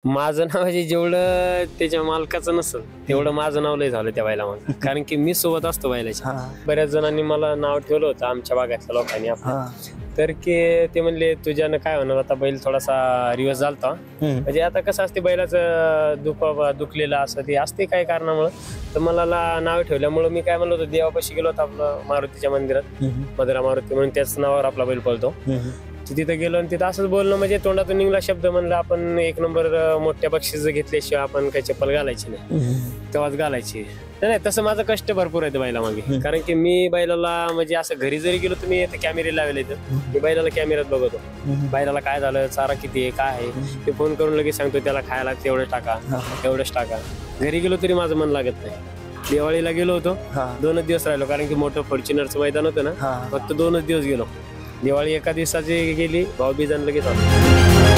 माझं नाव म्हणजे जेवढं त्याच्या मालकाचं नसेल तेवढं माझं नाव लय झालं त्या बैला माझं. कारण की मी सोबत असतो बैलाच्या. बऱ्याच जणांनी मला नाव ठेवलं होतं आमच्या भागातल्या लोकांनी आपल्या. तर की ते म्हणले तुझ्यानं काय होणार आता, बैल थोडासा रिवर्स झालता. म्हणजे आता कसं असते बैलाचं दुखलेलं असं ते असते काही कारणामुळे. तर मला नाव ठेवल्यामुळे मी काय म्हणलो होतो, देवापाशी गेलो होतो आपलं मारुतीच्या मंदिरात, मधुरा मारुती म्हणून त्याच नावावर आपला बैल पळतो. तिथे गेलो आणि तिथं असंच बोलणं, म्हणजे तोंडातून निघला शब्द, म्हणलं आपण 1 नंबर मोठ्या बक्षीस घेतल्याशिवाय आपण काही चप्पल घालायची नाही, तेव्हाच घालायची. नाही तसं माझं कष्ट भरपूर आहे बैला मागे. कारण की मी बैलाला म्हणजे असं घरी जरी गेलो तुम्ही कॅमेरे लावले तर मी बैलाला कॅमेऱ्यात बघतो, बैलाला काय झालं, चारा किती आहे, काय आहे ते फोन करून लगेच सांगतो त्याला खायला तेवढंच टाका, तेवढंच टाका. घरी गेलो तरी माझं मन लागत नाही. दिवाळीला गेलो होतो, 2च दिवस राहिलो, कारण की मोठं फॉर्च्युनरचं मैदान होतं ना, फक्त 2च दिवस गेलो. दिवाळी एका दिवसाची गेली, भाऊबीज लगेच आलो.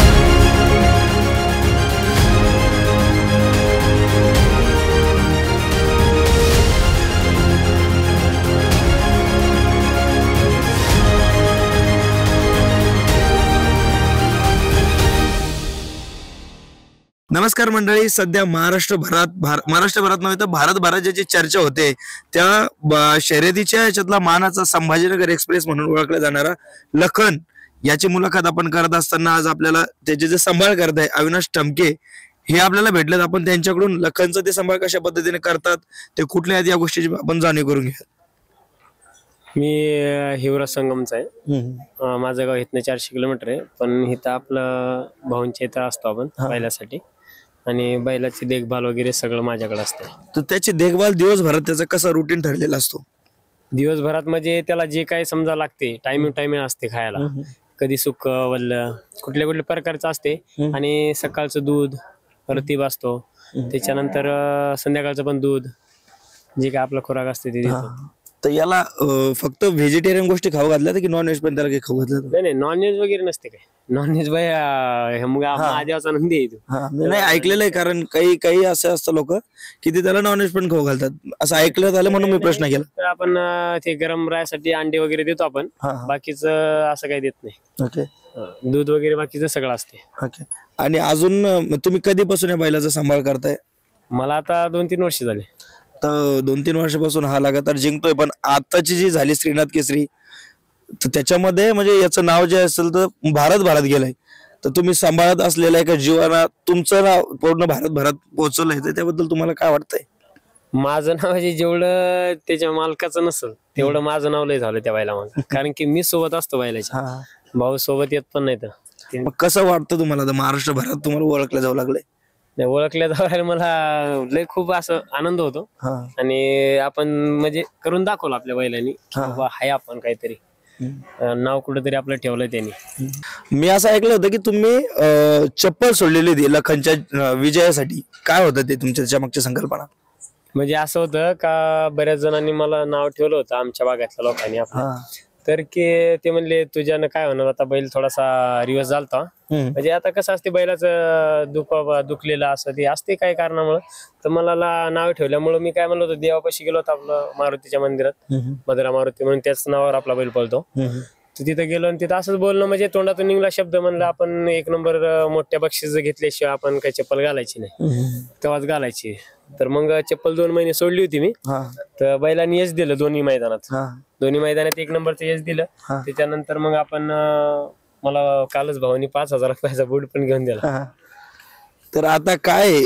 नमस्कार मंडळी, सध्या महाराष्ट्रभरात नव्हे तर भारतभरात ज्याची चर्चा होते त्या शर्यतीच्या याच्यातला मानाचा संभाजीनगर एक्सप्रेस म्हणून ओळखला जाणारा लखन याची मुलाखत आपण करत असताना आज आपल्याला त्याचे जे सांभाळ करत आहे अविनाश टमके हे आपल्याला भेटलेत. आपण त्यांच्याकडून लखनचं ते सांभाळ कशा पद्धतीने करतात, ते कुठल्या आहेत, या गोष्टीची आपण जाणीव करून घ्या. मी हिवराज संगमचा आहे. माझं गाव इथनं 400 किलोमीटर आहे, पण इथं आपलं भाऊंच्या इथं असतो आपण बैलासाठी, आणि बैलाची देखभाल वगैरे सगळं माझ्याकडे असतं. तर त्याची देखभाल दिवसभरात त्याचा कसा रुटीन ठरलेला असतो? दिवसभरात म्हणजे त्याला जे काही समजा लागते, टायमिंग असते खायला, कधी सुक वल्ल कुठल्या कुठल्या प्रकारचं असते. आणि सकाळचं दूध रतीब असतो, त्याच्यानंतर संध्याकाळचं पण दूध, जे काय आपला खुराक असते ते देतो. तर याला फक्त व्हेजिटेरियन गोष्टी खाऊ घातल्या की नॉनव्हेज पण त्याला काही खाऊ घातलं? नाही नॉनव्हेज वगैरे नसते काय. नॉनव्हेज महादेवाचा नंदी आहे. नाही ऐकलेलं आहे, कारण काही असं असतं लोक की ते त्याला नॉनव्हेज पण खाऊ घालतात, असं ऐकलं झालं म्हणून मी प्रश्न केला. तर आपण ते गरम राहण्यासाठी अंडे वगैरे देतो आपण, बाकीचं असं काही देत नाही. ओके. दूध वगैरे बाकीचं सगळं असते. ओके. आणि अजून तुम्ही कधीपासून या बैलाचा सांभाळ करताय? मला आता 2-3 वर्ष झाले. तर 2-3 वर्षापासून हा लगातार जिंकतोय, पण आताची जी झाली श्रीनाथ केसरी, तर त्याच्यामध्ये म्हणजे याचं नाव जे असेल तर भारतभरात गेलंय. तर तुम्ही सांभाळत असलेल्या एका जीवाला तुमचं नाव पूर्ण भारतभरात पोहोचलंय, तर त्याबद्दल तुम्हाला काय वाटतंय? माझं नाव म्हणजे जेवढं त्याच्या मालकाचं नसेल तेवढं माझं नाव लय झालं त्या बैला माझं. कारण की मी सोबत असतो बैलाच्या, भाऊ सोबत येत पण नाही. तर कसं वाटतं तुम्हाला आता महाराष्ट्रभरात तुम्हाला ओळखलं जाऊ लागलंय? ओळखल्या जाऊ मला लय खूप असं आनंद होतो. आणि आपण म्हणजे करून दाखवलं आपल्या बैलांनी, बाबा हाय आपण काहीतरी नाव कुठेतरी आपलं ठेवलंय त्यांनी. मी असं ऐकलं होतं की तुम्ही चप्पल सोडलेली होती लखनच्या विजयासाठी, काय होतं ते तुमच्या मागची संकल्पना? म्हणजे असं होतं का, बऱ्याच जणांनी मला नाव ठेवलं होतं आमच्या भागातल्या लोकांनी आपल्या. तर की ते म्हणले तुझ्यानं काय होणार आता, बैल थोडासा रिवर्स झालता. म्हणजे आता कसं असते बैलाचं दुखलेलं असं ते असते काही कारणामुळे. तर मला नाव ठेवल्यामुळे मी काय म्हणलो होतो, देवापाशी गेलो होतो आपलं मारुतीच्या मंदिरात, मधुरा मारुती म्हणून त्याच नावावर आपला बैल पळतो. तर तिथे गेलो आणि तिथं असंच बोलणं, म्हणजे तोंडातून निघला शब्द, म्हणलं आपण 1 नंबर मोठ्या बक्षीस घेतल्याशिवाय आपण काही चप्पल घालायची नाही, तेव्हाच घालायची. तर मग चप्पल 2 महिने सोडली होती मी. तर बैलांनी यश दिलं दोन्ही मैदानात 1 नंबरचं यश दिलं. त्याच्यानंतर मग आपण मला कालच भावानी 5,000 रुपयाचा बूट पण घेऊन दिला. तर आता काय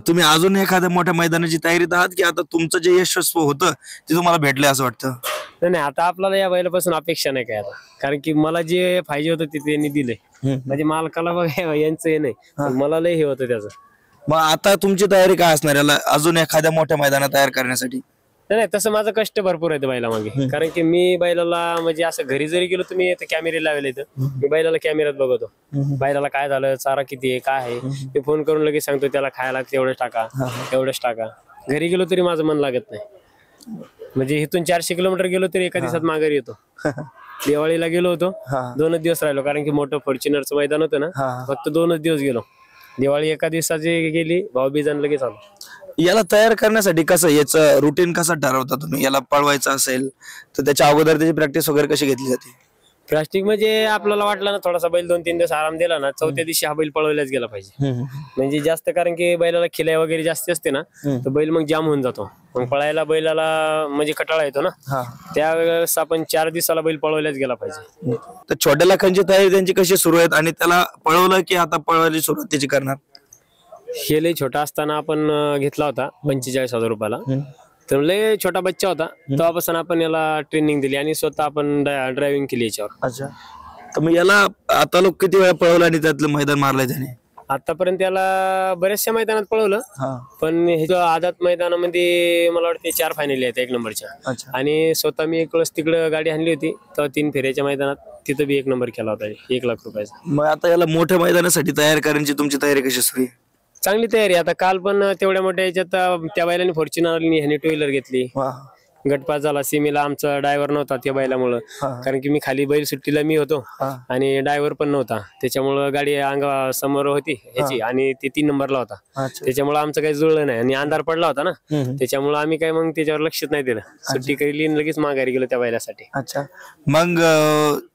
तुम्ही अजून एखाद्या मोठ्या मैदानाची तयारीत आहात की आता तुमचं जे यशस्वी होतं ते तुम्हाला भेटलंय असं वाटतं? नाही आता आपल्याला या बैलापासून अपेक्षा नाही काय आता, कारण की मला जे पाहिजे होतं ते त्यांनी दिलंय. म्हणजे मालकाला बघा यांचं हे नाही, मला लय हे होतं त्याचं. मग आता तुमची तयारी काय असणार याला अजून एखाद्या मोठ्या मैदानात तयार करण्यासाठी? नाही तसं माझं कष्ट भरपूर आहे बैला मागे. कारण की मी बैलाला म्हणजे असं घरी जरी गेलो तुम्ही कॅमेरे लावले तर मी बैलाला कॅमेऱ्यात बघतो, बैलाला काय झालं, चारा किती आहे, काय आहे ते फोन करून लगेच सांगतो त्याला खायला तेवढंच टाका, तेवढंच टाका. घरी गेलो तरी माझं मन लागत नाही. म्हणजे इथून 400 किलोमीटर गेलो तरी एका दिवसात माघारी येतो. दिवाळीला गेलो होतो, 2च दिवस राहिलो, कारण की मोठं फॉर्च्युनरचं मैदान होतं ना, फक्त 2च दिवस गेलो. दिवाळी एका दिवसाची गेली, भाऊबीज लगेच आलो. याला तयार करण्यासाठी कसं याचं रुटीन कसं ठरवता तुम्ही? याला पळवायचं असेल तर त्याच्या अगोदर त्याची प्रॅक्टिस वगैरे कशी घेतली जाते? प्लास्टिक म्हणजे आपल्याला वाटलं ना थोडासा बैल 2-3 दिवस आराम दिला ना, चौथ्या दिवशी हा बैल पळवलाच गेला पाहिजे. म्हणजे जास्त, कारण की बैलाला खिलाय वगैरे जास्त असते ना, तर बैल मग जाम होऊन जातो. मग पळायला बैलाला म्हणजे कटाळा येतो ना, त्यावेळेस आपण 4 दिवसाला बैल पळवलाच गेला पाहिजे. तर छोट्या लाखांची तयारी त्यांची कशी सुरू आहेत आणि त्याला पळवलं की आता पळवायची सुरुवात त्याची करणार? हे लय छोटा असताना आपण घेतला होता 45,000 रुपयाला. तर लय छोटा बच्चा होता, तेव्हापासून आपण याला ट्रेनिंग दिली आणि स्वतः आपण ड्रायव्हिंग केली याच्यावर. अच्छा, तर मग याला आता लोक किती वेळा पळवलं आणि त्यातलं मैदान मारलंय त्याने? आतापर्यंत याला बऱ्याचशा मैदानात पळवलं, पण हे आझाद मैदानामध्ये मला वाटते 4 फायनल आहेत 1 नंबरच्या. आणि स्वतः मी एक वेळेस तिकडे गाडी आणली होती, तेव्हा 3 फेऱ्याच्या मैदानात तिथं बी 1 नंबर केला होता 1 लाख रुपयाचा. मग आता याला मोठ्या मैदानासाठी तयार करण्याची तुमची तयारी कशी सुरू आहे? चांगली तयारी. आता काल पण तेवढ्या मोठ्या याच्यात त्या बैलाने फॉर्च्युनर ह्याने 2 व्हीलर घेतली. गटपास झाला. सीमेला आमचा ड्रायव्हर नव्हता त्या बैलामुळं, कारण की मी खाली बैल सुट्टीला मी होतो आणि ड्रायव्हर पण नव्हता. त्याच्यामुळं गाडी अंगा समोर होती ह्याची आणि ती 3 नंबरला होता. त्याच्यामुळे आमचं काही जुळलं नाही आणि अंधार पडला होता ना, त्याच्यामुळे आम्ही काय मग त्याच्यावर लक्षच नाही दिलं. सुट्टी केली आणि लगेच माघारी गेलो त्या बैलासाठी. अच्छा, मग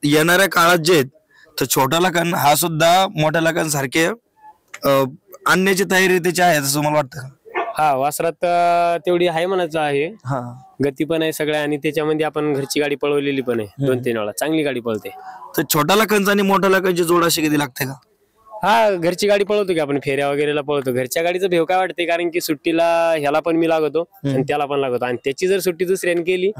येणाऱ्या काळात जे आहेत तर छोट्या लाखांना हा सुद्धा मोठ्या लाखांसारखे आणण्याची तयारी त्याची आहे असं मला वाटतं? हा, वासरात तेवढी आहे म्हणायचं आहे, गती पण आहे सगळ्या, आणि त्याच्यामध्ये आपण घरची गाडी पळवलेली पण आहे 2-3 वेळा. चांगली गाडी पळते. तर छोट्या लाखांचा आणि मोठ्या लाखांची जोड अशी कधी लागते का? हा, घरची गाडी पळवतो की आपण, फेऱ्या वगैरेला पळवतो. घरच्या गाडीचं भेव काय वाटते, कारण की सुट्टीला ह्याला पण मी लागतो आणि त्याला पण लागतो, आणि त्याची जर सुट्टी दुसऱ्याने केली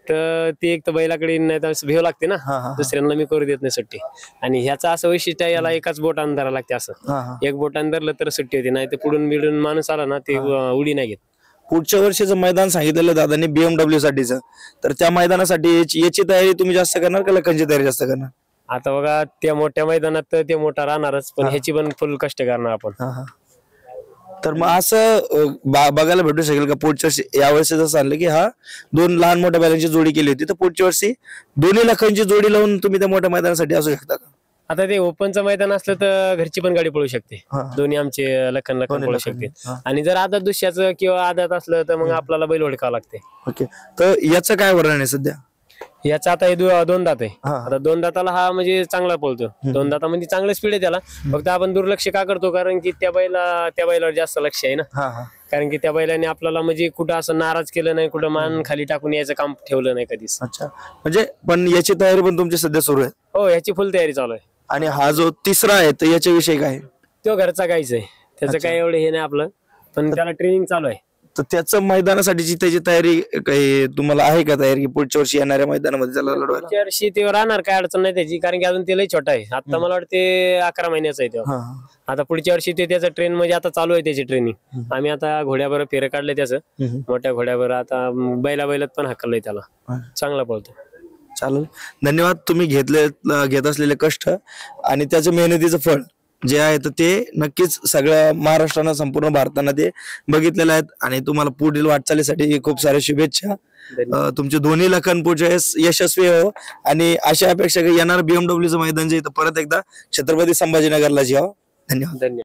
तर ती एक तर बैलाकडे नाही तर भेव लागते ना, दुसऱ्यांना मी करू देत नाही सुट्टी. आणि ह्याचं असं वैशिष्ट्य आहे, याला एकाच बोट अंधारा लागते. असं एक बोट अंधारलं तर सुट्टी होती, नाही तर पुढून बिडून माणूस आला ना ते उडी नाही घेत. पुढच्या वर्षीचं मैदान सांगितलेलं दादांनी BMW साठीचं, तर त्या मैदानासाठी याची तयारी तुम्ही जास्त करणार का लाखांची तयारी जास्त करणार? आता बघा, त्या मोठ्या मैदानात तर ते मोठा राहणारच, पण ह्याची पण फुल कष्ट करणार आपण. तर मग असं बघायला भेटू शकेल का पुढच्या वर्षी? यावर्षी जसं आणलं की 2 लहान मोठ्या बैलांची जोडी केली होती, तर पुढच्या वर्षी 2 लाखांची जोडी लावून तुम्ही त्या मोठ्या मैदानासाठी असू शकता का? आता ते ओपनचं मैदान असलं तर घरची पण गाडी पळू शकते, दोन्ही आमचे लखन पळू शकते. आणि जर आदात दुसऱ्याचं किंवा आदात असलं तर मग आपल्याला बैल ओळखावं लागते. ओके, तर याचं काय वर्णन आहे सध्या? याचा आता हे 2 दात आहे. आता 2 दाताला हा म्हणजे चांगला पळतो. 2 दातामध्ये चांगलं स्पीड आहे त्याला, फक्त आपण दुर्लक्ष का करतो, कारण की त्या बैलावर जास्त लक्ष आहे ना. कारण की त्या बैलाने आपल्याला म्हणजे कुठं असं नाराज केलं नाही, कुठं मान खाली टाकून यायचं काम ठेवलं नाही कधीच. अच्छा, म्हणजे पण याची तयारी पण तुमची सध्या सुरू आहे? हो, याची फुल तयारी चालू आहे. आणि हा जो तिसरा आहे तर याच्याविषयी काय? तो घरचा गाईच आहे, त्याचं काय एवढं हे नाही आपलं, पण त्याला ट्रेनिंग चालू आहे. तर त्याचं मैदानासाठीची त्याची तयारी काही तुम्हाला आहे का तयारी, की पुढच्या वर्षी येणाऱ्या मैदानामध्ये त्याला लढवायला? पुढच्या वर्षी ते राहणार, काय अडचण नाही त्याची, कारण की अजून ते लय छोटा आहे. आता मला वाटते 11 महिन्याचा आहे तेव्हा. आता पुढच्या वर्षी ते त्याचं ट्रेन म्हणजे आता चालू आहे त्याची ट्रेनिंग. आम्ही आता घोड्यावर फेरं काढले त्याचं, मोठ्या घोड्यावर. आता बैलात पण हाकललंय त्याला, चांगला पळतो. चालेल, धन्यवाद. तुम्ही घेत असलेले कष्ट आणि त्याचं मेहनतीचं फळ जे आहे तर ते नक्कीच सगळ्या महाराष्ट्रानं, संपूर्ण भारतानं ते बघितलेलं आहेत. आणि तुम्हाला पुढील वाटचालीसाठी खूप साऱ्या शुभेच्छा. तुमचे 2 लखन पुढे यशस्वी हो, आणि अशा अपेक्षा येणार BMWचं मैदान जे परत एकदा छत्रपती संभाजीनगरला जे. धन्यवाद.